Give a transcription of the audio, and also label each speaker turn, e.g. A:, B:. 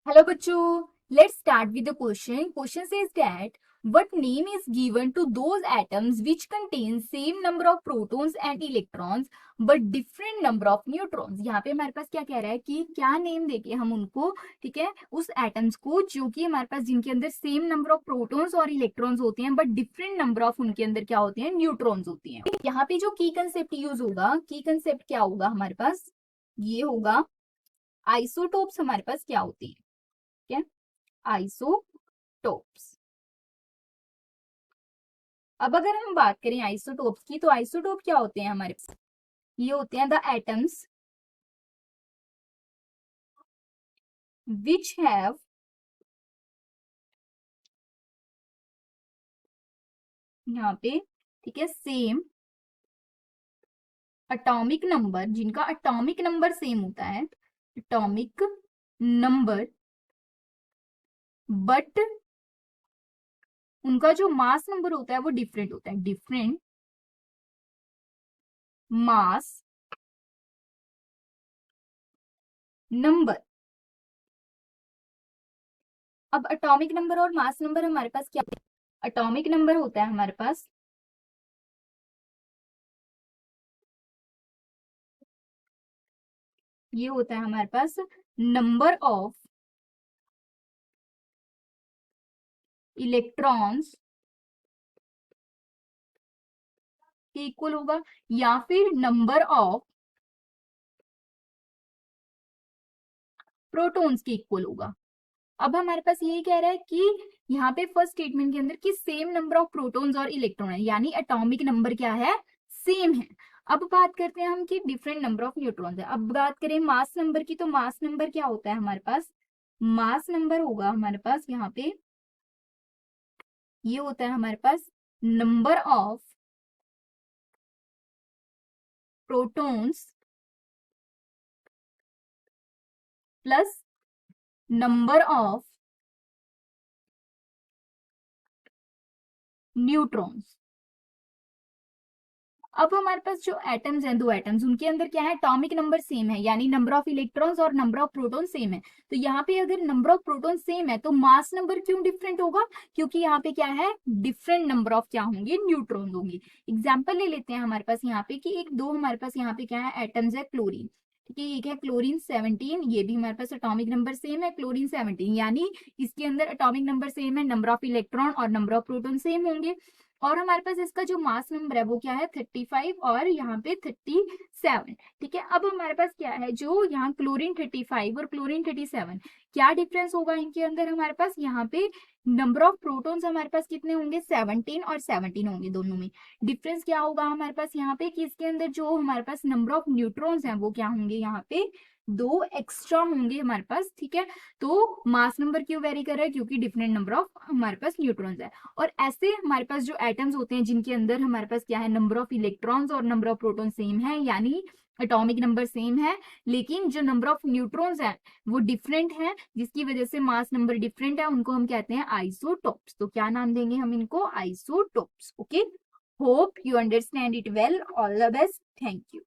A: Hello, Bachu. Let's start with the question. Question says that what name is given to those atoms which contain same number of protons and electrons but different number of neutrons. यहाँ पे हमारे पास क्या कह रहा है कि क्या name देके हम उनको, ठीक है, उस एटम्स को जो कि हमारे पास जिनके अंदर सेम नंबर ऑफ प्रोटॉन्स और इलेक्ट्रॉन्स होते हैं बट डिफरेंट नंबर ऑफ उनके अंदर क्या होते हैं, न्यूट्रॉन्स होती हैं. यहाँ पे जो की कंसेप्ट यूज होगा, की कंसेप्ट क्या होगा हमारे पास, ये होगा आइसोटोप्स हमारे पास क्या होती है, क्या, आइसोटोप्स. अब अगर हम बात करें आइसोटोप्स की, तो आइसोटोप क्या होते हैं हमारे पास, ये होते हैं द एटम्स विच हैव यहाँ पे, ठीक है, सेम एटॉमिक नंबर, जिनका एटॉमिक नंबर सेम होता है, एटॉमिक नंबर, बट उनका जो मास नंबर होता है वो डिफरेंट होता है, डिफरेंट मास नंबर. अब एटॉमिक नंबर और मास नंबर हमारे पास क्या, एटॉमिक नंबर होता है हमारे पास, ये होता है हमारे पास नंबर ऑफ इलेक्ट्रॉन्स के इक्वल होगा, या फिर नंबर ऑफ प्रोटॉन्स के इक्वल होगा. अब हमारे पास यही कह रहा है कि यहाँ पे फर्स्ट स्टेटमेंट के अंदर कि सेम नंबर ऑफ प्रोटॉन्स और इलेक्ट्रॉन है, यानी एटॉमिक नंबर क्या है, सेम है. अब बात करते हैं हम कि डिफरेंट नंबर ऑफ न्यूट्रॉन्स है. अब बात करें मास नंबर की, तो मास नंबर क्या होता है हमारे पास, मास नंबर होगा हमारे पास यहाँ पे, ये होता है हमारे पास number of protons plus number of neutrons. अब हमारे पास जो एटम्स हैं, दो एटम्स, उनके अंदर क्या है, एटॉमिक नंबर सेम है, यानी नंबर ऑफ इलेक्ट्रॉन्स और नंबर ऑफ प्रोटॉन सेम है. तो यहाँ पे अगर नंबर ऑफ प्रोटॉन सेम है तो मास नंबर क्यों डिफरेंट होगा, क्योंकि यहाँ पे क्या है, डिफरेंट नंबर ऑफ क्या होंगे, न्यूट्रॉन होंगे. एग्जाम्पल ले लेते हैं हमारे पास यहाँ पे कि एक दो हमारे पास यहाँ पे क्या है, एटम्स है क्लोरीन, ठीक है, ये क्या है, क्लोरीन 17, ये भी हमारे पास एटॉमिक नंबर सेम है, क्लोरीन 17, यानी इसके अंदर एटॉमिक नंबर सेम है, नंबर ऑफ इलेक्ट्रॉन और नंबर ऑफ प्रोटॉन सेम होंगे. और हमारे पास इसका जो मास नंबर है वो क्या है, 35 और यहाँ पे 37, ठीक है. अब हमारे पास क्या है, जो यहाँ क्लोरीन 35 और क्लोरीन 37, क्या डिफरेंस होगा इनके अंदर, हमारे पास यहाँ पे नंबर ऑफ प्रोटॉन्स हमारे पास कितने होंगे, 17 और 17 होंगे दोनों में. डिफरेंस क्या होगा हमारे पास यहाँ पे कि इसके अंदर जो हमारे पास नंबर ऑफ न्यूट्रॉन्स हैं वो क्या होंगे, यहाँ पे दो एक्स्ट्रा होंगे हमारे पास, ठीक है. तो मास नंबर क्यों वेरी कर रहा है, क्योंकि डिफरेंट नंबर ऑफ हमारे पास न्यूट्रॉन्स है. और ऐसे हमारे पास जो एटम्स होते हैं जिनके अंदर हमारे पास क्या है, नंबर ऑफ इलेक्ट्रॉन्स और नंबर ऑफ प्रोटॉन सेम है, यानी एटॉमिक नंबर सेम है, लेकिन जो नंबर ऑफ न्यूट्रॉन्स है वो डिफरेंट है, जिसकी वजह से मास नंबर डिफरेंट है, उनको हम कहते हैं आइसोटोप्स. तो क्या नाम देंगे हम इनको, isotopes. Okay, hope you understand it well. All the best. Thank you.